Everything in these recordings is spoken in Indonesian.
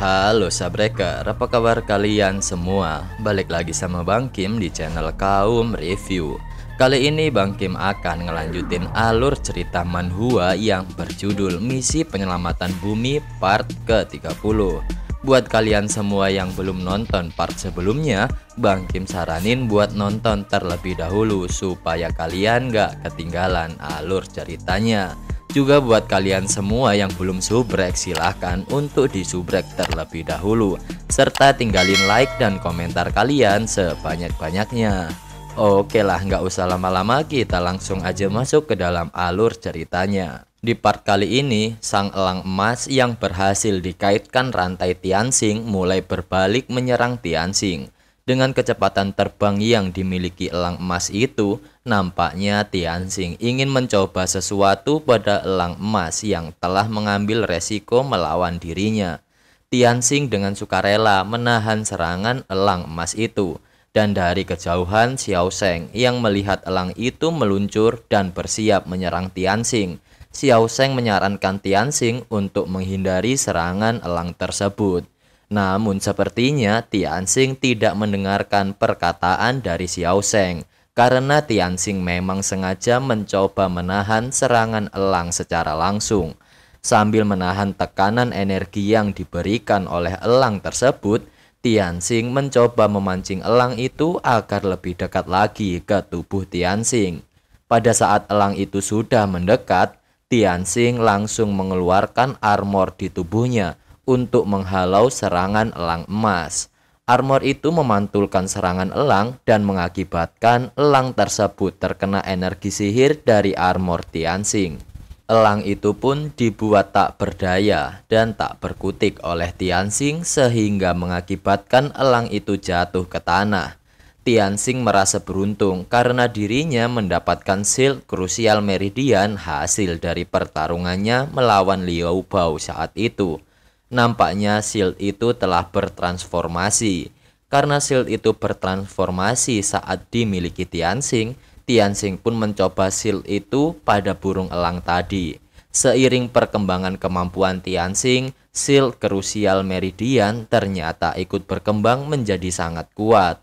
Halo Sabreker, apa kabar kalian semua? Balik lagi sama Bang Kim di channel Kaum Review. Kali ini Bang Kim akan ngelanjutin alur cerita manhwa yang berjudul Misi Penyelamatan Bumi part ke-30. Buat kalian semua yang belum nonton part sebelumnya, Bang Kim saranin buat nonton terlebih dahulu supaya kalian gak ketinggalan alur ceritanya. Juga buat kalian semua yang belum subrek, silahkan untuk disubrek terlebih dahulu, serta tinggalin like dan komentar kalian sebanyak-banyaknya. Oke lah, nggak usah lama-lama, kita langsung aja masuk ke dalam alur ceritanya. Di part kali ini, sang elang emas yang berhasil dikaitkan rantai Tianxing mulai berbalik menyerang Tianxing. Dengan kecepatan terbang yang dimiliki elang emas itu, nampaknya Tianxing ingin mencoba sesuatu pada elang emas yang telah mengambil resiko melawan dirinya. Tianxing dengan sukarela menahan serangan elang emas itu. Dan dari kejauhan Xiao Sheng yang melihat elang itu meluncur dan bersiap menyerang Tianxing. Xiao Sheng menyarankan Tianxing untuk menghindari serangan elang tersebut. Namun sepertinya Tianxing tidak mendengarkan perkataan dari Xiao Sheng, karena Tianxing memang sengaja mencoba menahan serangan elang secara langsung. Sambil menahan tekanan energi yang diberikan oleh elang tersebut, Tianxing mencoba memancing elang itu agar lebih dekat lagi ke tubuh Tianxing. Pada saat elang itu sudah mendekat, Tianxing langsung mengeluarkan armor di tubuhnya untuk menghalau serangan elang emas. Armor itu memantulkan serangan elang dan mengakibatkan elang tersebut terkena energi sihir dari armor Tianxing. Elang itu pun dibuat tak berdaya dan tak berkutik oleh Tianxing sehingga mengakibatkan elang itu jatuh ke tanah. Tianxing merasa beruntung karena dirinya mendapatkan shield krusial meridian hasil dari pertarungannya melawan Liu Bao saat itu. Nampaknya shield itu telah bertransformasi. Karena shield itu bertransformasi saat dimiliki Tianxing, Tianxing pun mencoba shield itu pada burung elang tadi. Seiring perkembangan kemampuan Tianxing, shield krusial meridian ternyata ikut berkembang menjadi sangat kuat.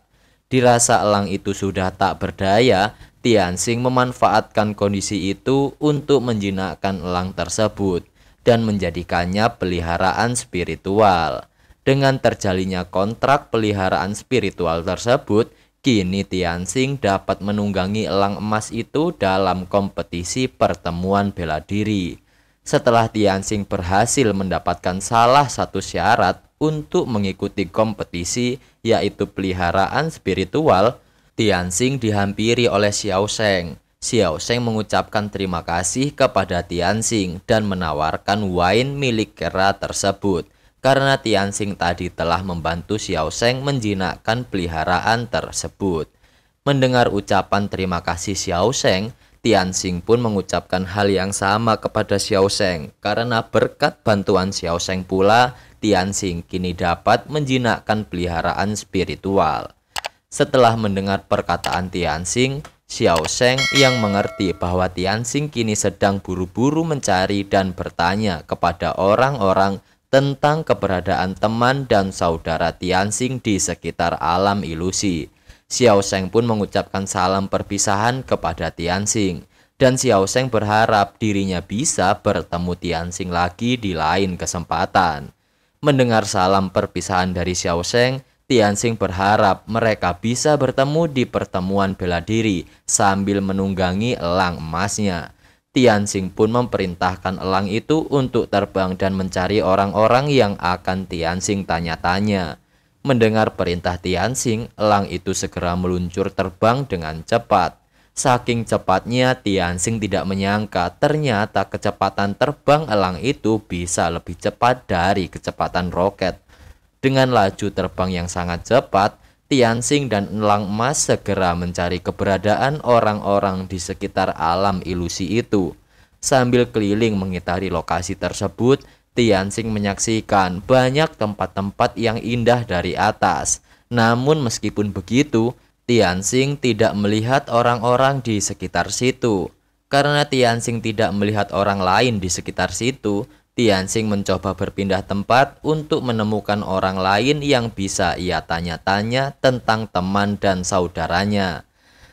Dirasa elang itu sudah tak berdaya, Tianxing memanfaatkan kondisi itu untuk menjinakkan elang tersebut dan menjadikannya peliharaan spiritual. Dengan terjalinnya kontrak peliharaan spiritual tersebut, kini Tianxing dapat menunggangi elang emas itu dalam kompetisi pertemuan bela diri. Setelah Tianxing berhasil mendapatkan salah satu syarat untuk mengikuti kompetisi, yaitu peliharaan spiritual, Tianxing dihampiri oleh Xiao Sheng. Xiao Sheng mengucapkan terima kasih kepada Tianxing dan menawarkan wine milik kera tersebut karena Tianxing tadi telah membantu Xiao Sheng menjinakkan peliharaan tersebut. Mendengar ucapan terima kasih Xiao Sheng, Tianxing pun mengucapkan hal yang sama kepada Xiao Sheng karena berkat bantuan Xiao Sheng pula Tianxing kini dapat menjinakkan peliharaan spiritual. Setelah mendengar perkataan Tianxing, Xiao Sheng yang mengerti bahwa Tianxing kini sedang buru-buru mencari dan bertanya kepada orang-orang tentang keberadaan teman dan saudara Tianxing di sekitar alam ilusi. Xiao Sheng pun mengucapkan salam perpisahan kepada Tianxing, dan Xiao Sheng berharap dirinya bisa bertemu Tianxing lagi di lain kesempatan. Mendengar salam perpisahan dari Xiao Sheng, Tianxing berharap mereka bisa bertemu di pertemuan bela diri sambil menunggangi elang emasnya. Tianxing pun memerintahkan elang itu untuk terbang dan mencari orang-orang yang akan Tianxing tanya-tanya. Mendengar perintah Tianxing, elang itu segera meluncur terbang dengan cepat. Saking cepatnya Tianxing tidak menyangka ternyata kecepatan terbang elang itu bisa lebih cepat dari kecepatan roket. Dengan laju terbang yang sangat cepat, Tianxing dan elang emas segera mencari keberadaan orang-orang di sekitar alam ilusi itu. Sambil keliling mengitari lokasi tersebut, Tianxing menyaksikan banyak tempat-tempat yang indah dari atas. Namun meskipun begitu, Tianxing tidak melihat orang-orang di sekitar situ. Karena Tianxing tidak melihat orang lain di sekitar situ, Tianxing mencoba berpindah tempat untuk menemukan orang lain yang bisa ia tanya-tanya tentang teman dan saudaranya.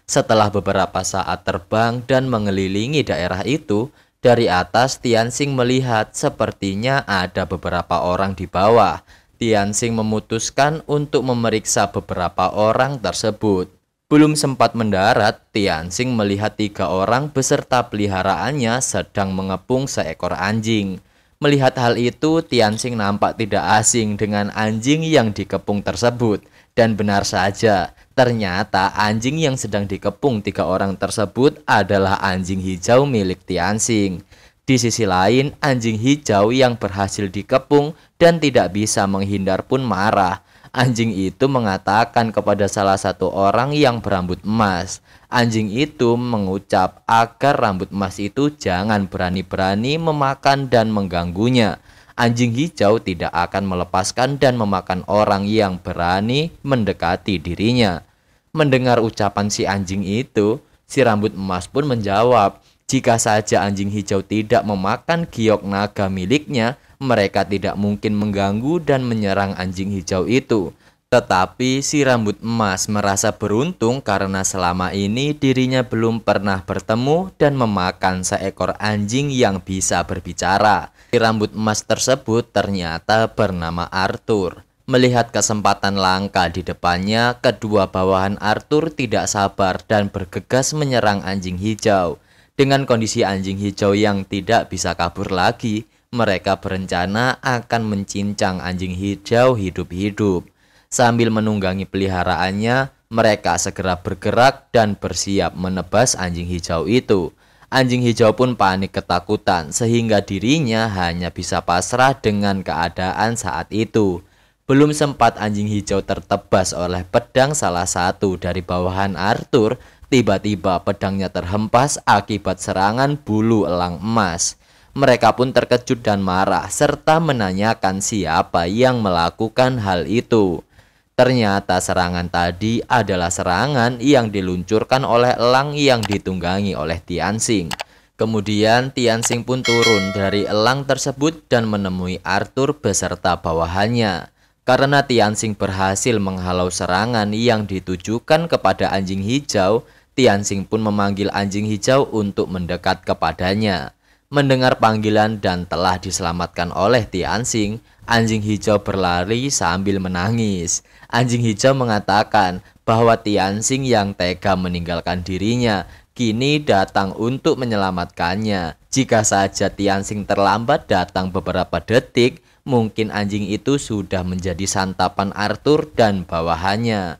Setelah beberapa saat terbang dan mengelilingi daerah itu, dari atas Tianxing melihat sepertinya ada beberapa orang di bawah. Tianxing memutuskan untuk memeriksa beberapa orang tersebut. Belum sempat mendarat, Tianxing melihat 3 orang beserta peliharaannya sedang mengepung seekor anjing. Melihat hal itu, Tianxing nampak tidak asing dengan anjing yang dikepung tersebut. Dan benar saja, ternyata anjing yang sedang dikepung 3 orang tersebut adalah anjing hijau milik Tianxing. Di sisi lain, anjing hijau yang berhasil dikepung dan tidak bisa menghindar pun marah. Anjing itu mengatakan kepada salah satu orang yang berambut emas. Anjing itu mengucap agar rambut emas itu jangan berani-berani memakan dan mengganggunya. Anjing hijau tidak akan melepaskan dan memakan orang yang berani mendekati dirinya. Mendengar ucapan si anjing itu, si rambut emas pun menjawab, jika saja anjing hijau tidak memakan giok naga miliknya, mereka tidak mungkin mengganggu dan menyerang anjing hijau itu. Tetapi si rambut emas merasa beruntung karena selama ini dirinya belum pernah bertemu dan memakan seekor anjing yang bisa berbicara. Si rambut emas tersebut ternyata bernama Arthur. Melihat kesempatan langka di depannya, kedua bawahan Arthur tidak sabar dan bergegas menyerang anjing hijau. Dengan kondisi anjing hijau yang tidak bisa kabur lagi, mereka berencana akan mencincang anjing hijau hidup-hidup. Sambil menunggangi peliharaannya, mereka segera bergerak dan bersiap menebas anjing hijau itu. Anjing hijau pun panik ketakutan sehingga dirinya hanya bisa pasrah dengan keadaan saat itu. Belum sempat anjing hijau tertebas oleh pedang salah satu dari bawahan Arthur, tiba-tiba pedangnya terhempas akibat serangan bulu elang emas. Mereka pun terkejut dan marah serta menanyakan siapa yang melakukan hal itu. Ternyata serangan tadi adalah serangan yang diluncurkan oleh elang yang ditunggangi oleh Tianxing. Kemudian Tianxing pun turun dari elang tersebut dan menemui Arthur beserta bawahannya. Karena Tianxing berhasil menghalau serangan yang ditujukan kepada anjing hijau, Tianxing pun memanggil anjing hijau untuk mendekat kepadanya. Mendengar panggilan dan telah diselamatkan oleh Tianxing, anjing hijau berlari sambil menangis. Anjing hijau mengatakan bahwa Tianxing yang tega meninggalkan dirinya kini datang untuk menyelamatkannya. Jika saja Tianxing terlambat datang beberapa detik, mungkin anjing itu sudah menjadi santapan Arthur dan bawahannya.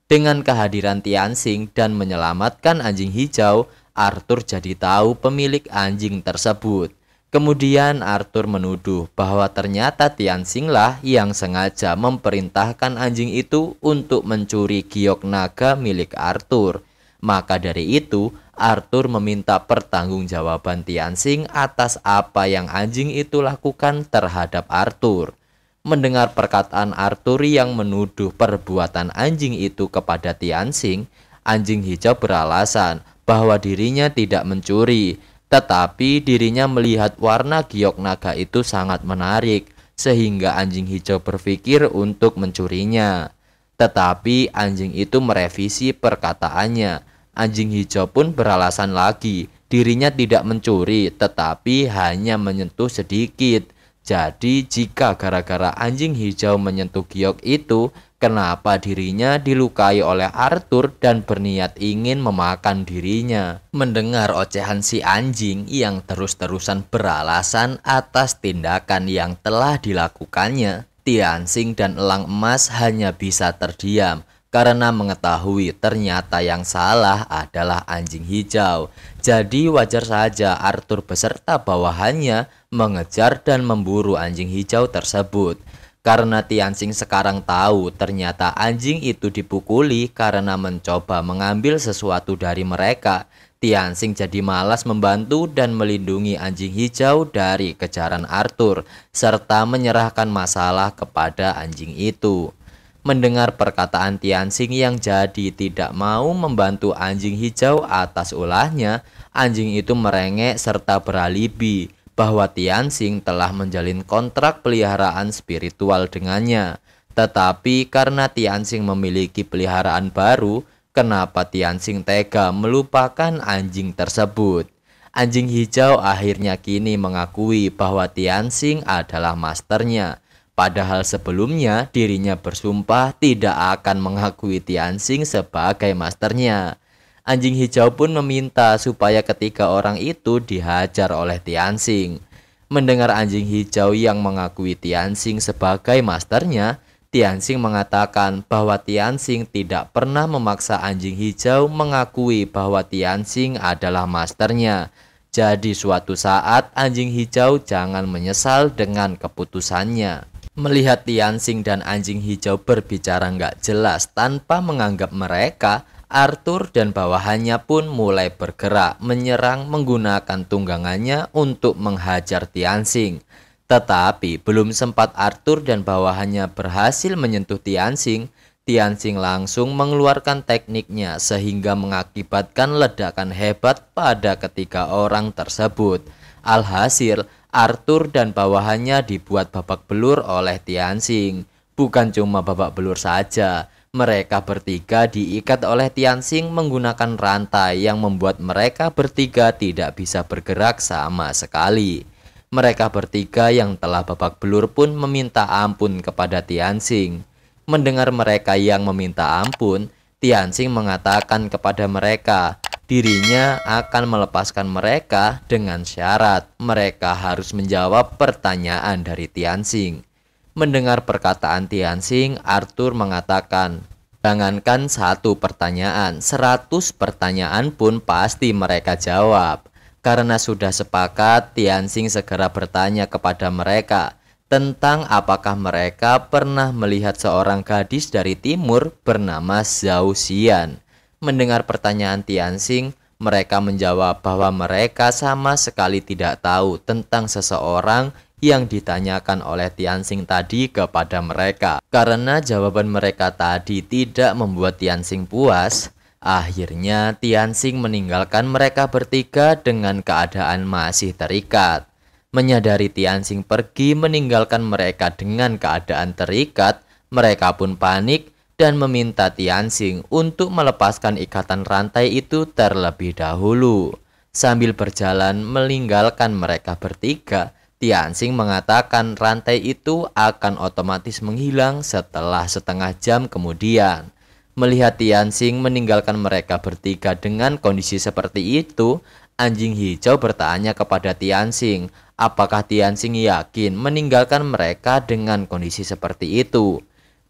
Dengan kehadiran Tianxing dan menyelamatkan anjing hijau, Arthur jadi tahu pemilik anjing tersebut. Kemudian Arthur menuduh bahwa ternyata Tianxing lah yang sengaja memerintahkan anjing itu untuk mencuri giok naga milik Arthur. Maka dari itu, Arthur meminta pertanggungjawaban Tianxing atas apa yang anjing itu lakukan terhadap Arthur. Mendengar perkataan Arthur yang menuduh perbuatan anjing itu kepada Tianxing, anjing hijau beralasan bahwa dirinya tidak mencuri, tetapi dirinya melihat warna giok naga itu sangat menarik, sehingga anjing hijau berpikir untuk mencurinya. Tetapi anjing itu merevisi perkataannya. Anjing hijau pun beralasan lagi, dirinya tidak mencuri, tetapi hanya menyentuh sedikit. Jadi jika gara-gara anjing hijau menyentuh giok itu, kenapa dirinya dilukai oleh Arthur dan berniat ingin memakan dirinya? Mendengar ocehan si anjing yang terus-terusan beralasan atas tindakan yang telah dilakukannya, Tianxing dan elang emas hanya bisa terdiam karena mengetahui ternyata yang salah adalah anjing hijau. Jadi wajar saja Arthur beserta bawahannya mengejar dan memburu anjing hijau tersebut. Karena Tianxing sekarang tahu ternyata anjing itu dipukuli karena mencoba mengambil sesuatu dari mereka, Tianxing jadi malas membantu dan melindungi anjing hijau dari kejaran Arthur, serta menyerahkan masalah kepada anjing itu. Mendengar perkataan Tianxing yang jadi tidak mau membantu anjing hijau atas ulahnya, anjing itu merengek serta beralibi bahwa Tianxing telah menjalin kontrak peliharaan spiritual dengannya. Tetapi karena Tianxing memiliki peliharaan baru, kenapa Tianxing tega melupakan anjing tersebut? Anjing hijau akhirnya kini mengakui bahwa Tianxing adalah masternya. Padahal sebelumnya dirinya bersumpah tidak akan mengakui Tianxing sebagai masternya. Anjing hijau pun meminta supaya ketiga orang itu dihajar oleh Tianxing. Mendengar anjing hijau yang mengakui Tianxing sebagai masternya, Tianxing mengatakan bahwa Tianxing tidak pernah memaksa anjing hijau mengakui bahwa Tianxing adalah masternya. Jadi suatu saat anjing hijau jangan menyesal dengan keputusannya. Melihat Tianxing dan anjing hijau berbicara nggak jelas tanpa menganggap mereka, Arthur dan bawahannya pun mulai bergerak menyerang menggunakan tunggangannya untuk menghajar Tianxing. Tetapi belum sempat Arthur dan bawahannya berhasil menyentuh Tianxing, Tianxing langsung mengeluarkan tekniknya sehingga mengakibatkan ledakan hebat pada ketiga orang tersebut. Alhasil, Arthur dan bawahannya dibuat babak belur oleh Tianxing. Bukan cuma babak belur saja, mereka bertiga diikat oleh Tianxing menggunakan rantai yang membuat mereka bertiga tidak bisa bergerak sama sekali. Mereka bertiga yang telah babak belur pun meminta ampun kepada Tianxing. Mendengar mereka yang meminta ampun, Tianxing mengatakan kepada mereka, dirinya akan melepaskan mereka dengan syarat mereka harus menjawab pertanyaan dari Tianxing. Mendengar perkataan Tianxing, Arthur mengatakan, jangankan 1 pertanyaan, 100 pertanyaan pun pasti mereka jawab. Karena sudah sepakat, Tianxing segera bertanya kepada mereka tentang apakah mereka pernah melihat seorang gadis dari timur bernama Zhao Xian. Mendengar pertanyaan Tianxing, mereka menjawab bahwa mereka sama sekali tidak tahu tentang seseorang yang ditanyakan oleh Tianxing tadi kepada mereka. Karena jawaban mereka tadi tidak membuat Tianxing puas, akhirnya Tianxing meninggalkan mereka bertiga dengan keadaan masih terikat. Menyadari Tianxing pergi meninggalkan mereka dengan keadaan terikat, mereka pun panik dan meminta Tianxing untuk melepaskan ikatan rantai itu terlebih dahulu. Sambil berjalan meninggalkan mereka bertiga, Tianxing mengatakan rantai itu akan otomatis menghilang setelah setengah jam kemudian. Melihat Tianxing meninggalkan mereka bertiga dengan kondisi seperti itu, anjing hijau bertanya kepada Tianxing, apakah Tianxing yakin meninggalkan mereka dengan kondisi seperti itu.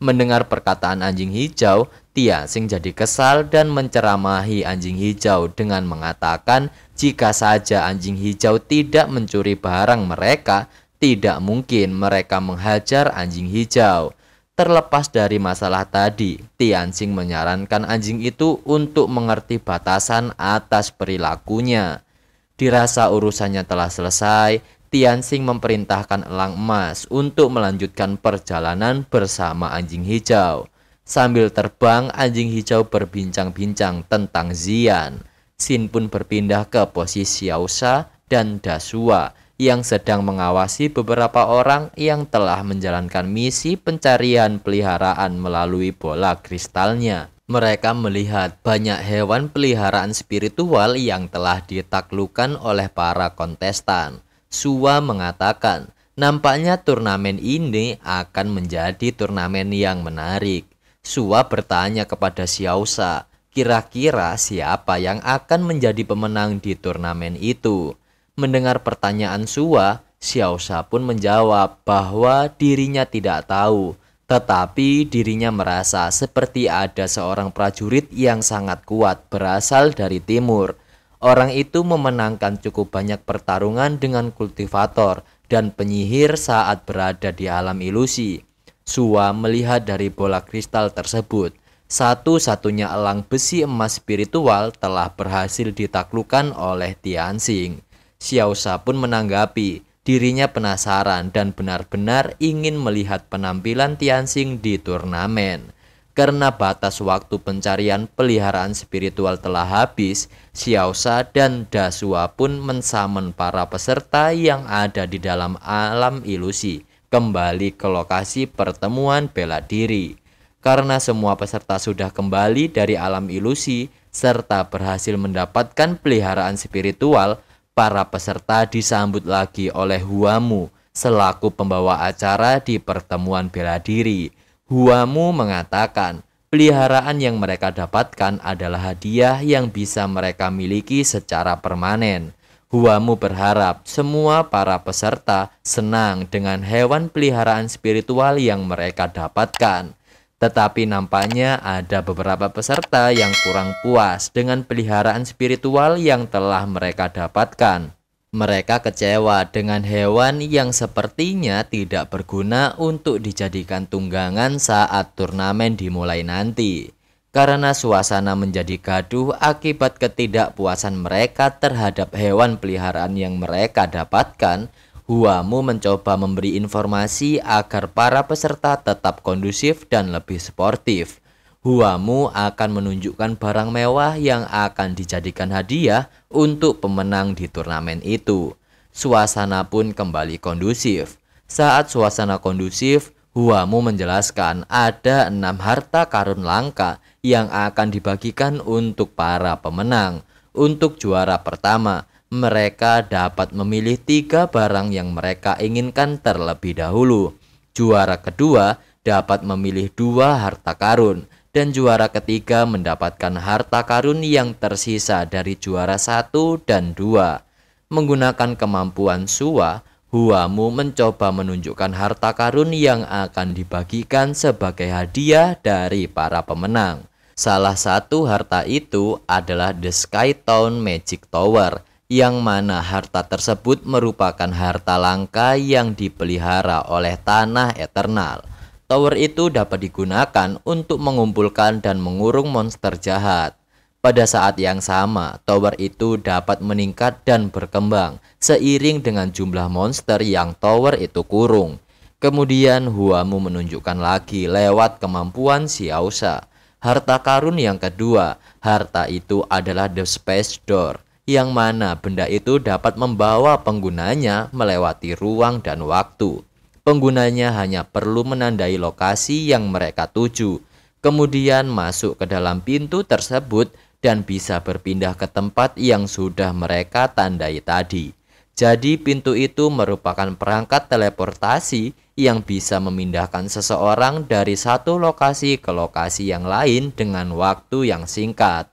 Mendengar perkataan anjing hijau, Tianxing jadi kesal dan menceramahi anjing hijau dengan mengatakan jika saja anjing hijau tidak mencuri barang mereka, tidak mungkin mereka menghajar anjing hijau. Terlepas dari masalah tadi, Tianxing menyarankan anjing itu untuk mengerti batasan atas perilakunya. Dirasa urusannya telah selesai, Tianxing memerintahkan elang emas untuk melanjutkan perjalanan bersama anjing hijau. Sambil terbang, anjing hijau berbincang-bincang tentang Xian. Xin pun berpindah ke posisi Xiaosha dan Dasua yang sedang mengawasi beberapa orang yang telah menjalankan misi pencarian peliharaan melalui bola kristalnya. Mereka melihat banyak hewan peliharaan spiritual yang telah ditaklukkan oleh para kontestan. Sua mengatakan, nampaknya turnamen ini akan menjadi turnamen yang menarik. Sua bertanya kepada Xiaosha, kira-kira siapa yang akan menjadi pemenang di turnamen itu? Mendengar pertanyaan Sua, Xiaosha pun menjawab bahwa dirinya tidak tahu, tetapi dirinya merasa seperti ada seorang prajurit yang sangat kuat berasal dari timur. Orang itu memenangkan cukup banyak pertarungan dengan kultivator dan penyihir saat berada di alam ilusi. Sua melihat dari bola kristal tersebut, satu-satunya elang besi emas spiritual telah berhasil ditaklukkan oleh Tianxing. Xiaosha pun menanggapi, dirinya penasaran dan benar-benar ingin melihat penampilan Tianxing di turnamen. Karena batas waktu pencarian peliharaan spiritual telah habis, Xiaosha dan Dasua pun mensamen para peserta yang ada di dalam alam ilusi kembali ke lokasi pertemuan bela diri. Karena semua peserta sudah kembali dari alam ilusi serta berhasil mendapatkan peliharaan spiritual, para peserta disambut lagi oleh Huamu selaku pembawa acara di pertemuan bela diri. Huamu mengatakan peliharaan yang mereka dapatkan adalah hadiah yang bisa mereka miliki secara permanen. Huamu berharap semua para peserta senang dengan hewan peliharaan spiritual yang mereka dapatkan. Tetapi nampaknya ada beberapa peserta yang kurang puas dengan peliharaan spiritual yang telah mereka dapatkan. Mereka kecewa dengan hewan yang sepertinya tidak berguna untuk dijadikan tunggangan saat turnamen dimulai nanti. Karena suasana menjadi gaduh akibat ketidakpuasan mereka terhadap hewan peliharaan yang mereka dapatkan, Huamu mencoba memberi informasi agar para peserta tetap kondusif dan lebih sportif. Huamu akan menunjukkan barang mewah yang akan dijadikan hadiah untuk pemenang di turnamen itu. Suasana pun kembali kondusif. Saat suasana kondusif, Huamu menjelaskan ada 6 harta karun langka yang akan dibagikan untuk para pemenang. Untuk juara pertama, mereka dapat memilih 3 barang yang mereka inginkan terlebih dahulu. Juara kedua dapat memilih 2 harta karun. Dan juara ketiga mendapatkan harta karun yang tersisa dari juara 1 dan 2. Menggunakan kemampuan Sua, Huamu mencoba menunjukkan harta karun yang akan dibagikan sebagai hadiah dari para pemenang. Salah satu harta itu adalah The Sky Town Magic Tower, yang mana harta tersebut merupakan harta langka yang dipelihara oleh tanah eternal. Tower itu dapat digunakan untuk mengumpulkan dan mengurung monster jahat. Pada saat yang sama, tower itu dapat meningkat dan berkembang seiring dengan jumlah monster yang tower itu kurung. Kemudian Huamu menunjukkan lagi lewat kemampuan Xiaosha. Harta karun yang kedua, harta itu adalah The Space Door, yang mana benda itu dapat membawa penggunanya melewati ruang dan waktu. Penggunanya hanya perlu menandai lokasi yang mereka tuju, kemudian masuk ke dalam pintu tersebut dan bisa berpindah ke tempat yang sudah mereka tandai tadi. Jadi pintu itu merupakan perangkat teleportasi yang bisa memindahkan seseorang dari satu lokasi ke lokasi yang lain dengan waktu yang singkat.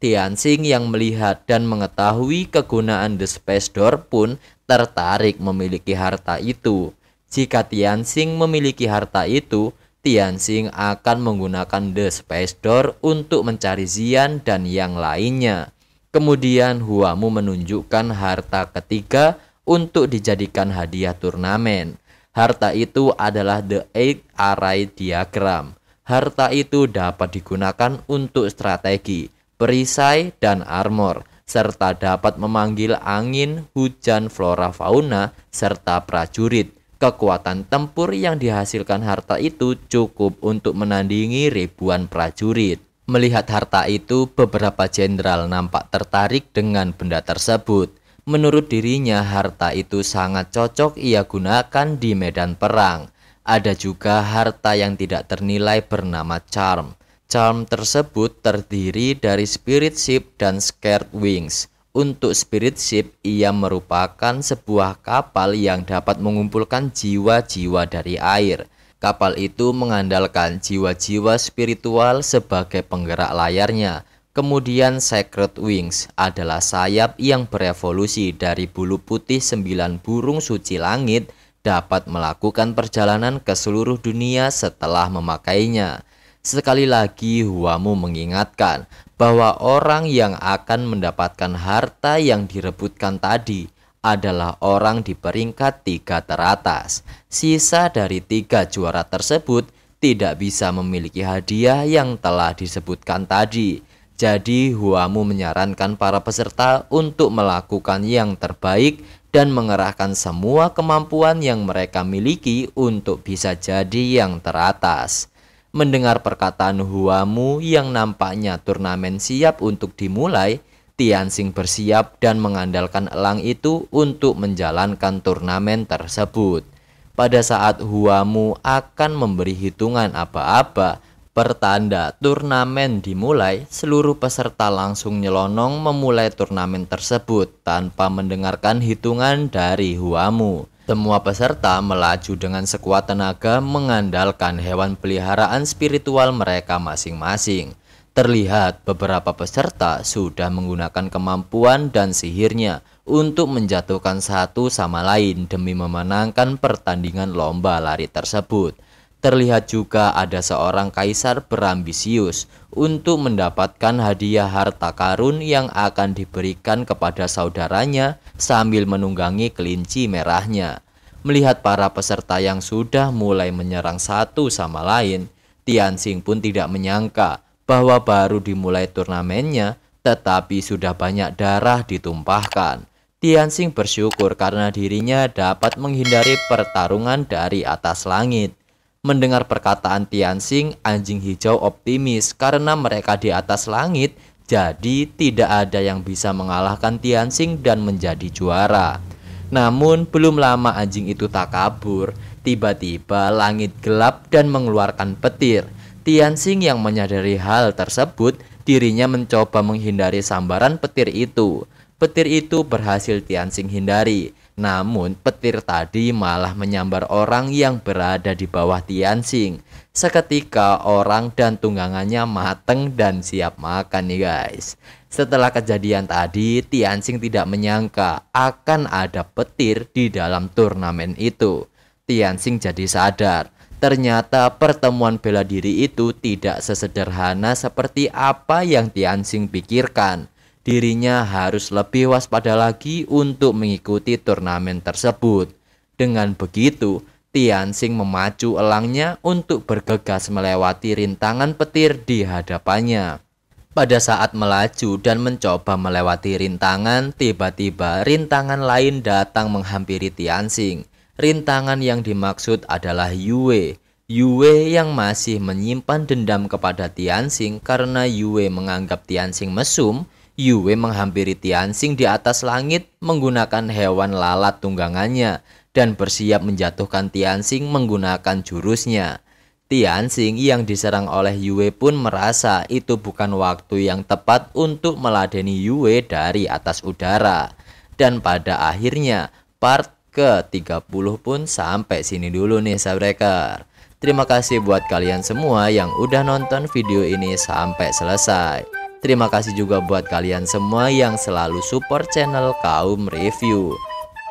Tianxing yang melihat dan mengetahui kegunaan The Space Door pun tertarik memiliki harta itu. Jika Tianxing memiliki harta itu, Tianxing akan menggunakan The Space Door untuk mencari Xian dan yang lainnya. Kemudian Huamu menunjukkan harta ketiga untuk dijadikan hadiah turnamen. Harta itu adalah The Eight Array Diagram. Harta itu dapat digunakan untuk strategi, perisai, dan armor, serta dapat memanggil angin, hujan, flora fauna, serta prajurit. Kekuatan tempur yang dihasilkan harta itu cukup untuk menandingi ribuan prajurit. Melihat harta itu, beberapa jenderal nampak tertarik dengan benda tersebut. Menurut dirinya, harta itu sangat cocok ia gunakan di medan perang. Ada juga harta yang tidak ternilai bernama Charm. Charm tersebut terdiri dari Spirit Ship dan Scared Wings. Untuk Spirit Ship, ia merupakan sebuah kapal yang dapat mengumpulkan jiwa-jiwa dari air. Kapal itu mengandalkan jiwa-jiwa spiritual sebagai penggerak layarnya. Kemudian Sacred Wings adalah sayap yang berevolusi dari bulu putih 9 burung suci langit, dapat melakukan perjalanan ke seluruh dunia setelah memakainya. Sekali lagi Huamu mengingatkan bahwa orang yang akan mendapatkan harta yang direbutkan tadi adalah orang di peringkat 3 teratas. Sisa dari 3 juara tersebut tidak bisa memiliki hadiah yang telah disebutkan tadi. Jadi Huamu menyarankan para peserta untuk melakukan yang terbaik dan mengerahkan semua kemampuan yang mereka miliki untuk bisa jadi yang teratas. Mendengar perkataan Huamu yang nampaknya turnamen siap untuk dimulai, Tianxing bersiap dan mengandalkan elang itu untuk menjalankan turnamen tersebut. Pada saat Huamu akan memberi hitungan apa-apa, pertanda turnamen dimulai, seluruh peserta langsung nyelonong memulai turnamen tersebut tanpa mendengarkan hitungan dari Huamu. Semua peserta melaju dengan sekuat tenaga mengandalkan hewan peliharaan spiritual mereka masing-masing. Terlihat beberapa peserta sudah menggunakan kemampuan dan sihirnya untuk menjatuhkan satu sama lain demi memenangkan pertandingan lomba lari tersebut. Terlihat juga ada seorang kaisar berambisius untuk mendapatkan hadiah harta karun yang akan diberikan kepada saudaranya sambil menunggangi kelinci merahnya. Melihat para peserta yang sudah mulai menyerang satu sama lain, Tianxing pun tidak menyangka bahwa baru dimulai turnamennya tetapi sudah banyak darah ditumpahkan. Tianxing bersyukur karena dirinya dapat menghindari pertarungan dari atas langit. Mendengar perkataan Tianxing, anjing hijau optimis karena mereka di atas langit, jadi tidak ada yang bisa mengalahkan Tianxing dan menjadi juara. Namun belum lama anjing itu tak kabur, tiba-tiba langit gelap dan mengeluarkan petir. Tianxing yang menyadari hal tersebut, dirinya mencoba menghindari sambaran petir itu. Petir itu berhasil Tianxing hindari. Namun petir tadi malah menyambar orang yang berada di bawah Tianxing. Seketika orang dan tunggangannya mateng dan siap makan nih guys. Setelah kejadian tadi, Tianxing tidak menyangka akan ada petir di dalam turnamen itu. Tianxing jadi sadar, ternyata pertemuan bela diri itu tidak sesederhana seperti apa yang Tianxing pikirkan. Dirinya harus lebih waspada lagi untuk mengikuti turnamen tersebut. Dengan begitu, Tianxing memacu elangnya untuk bergegas melewati rintangan petir di hadapannya. Pada saat melaju dan mencoba melewati rintangan, tiba-tiba rintangan lain datang menghampiri Tianxing. Rintangan yang dimaksud adalah Yue. Yue yang masih menyimpan dendam kepada Tianxing karena Yue menganggap Tianxing mesum. Yue menghampiri Tianxing di atas langit menggunakan hewan lalat tunggangannya dan bersiap menjatuhkan Tianxing menggunakan jurusnya. Tianxing yang diserang oleh Yue pun merasa itu bukan waktu yang tepat untuk meladeni Yue dari atas udara. Dan pada akhirnya part ke-30 pun sampai sini dulu nih sahabat. Terima kasih buat kalian semua yang udah nonton video ini sampai selesai. Terima kasih juga buat kalian semua yang selalu support channel Kaum Review.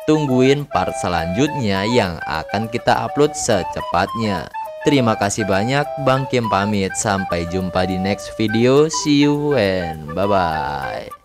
Tungguin part selanjutnya yang akan kita upload secepatnya. Terima kasih banyak, Bang Kim pamit. Sampai jumpa di next video. See you and bye-bye.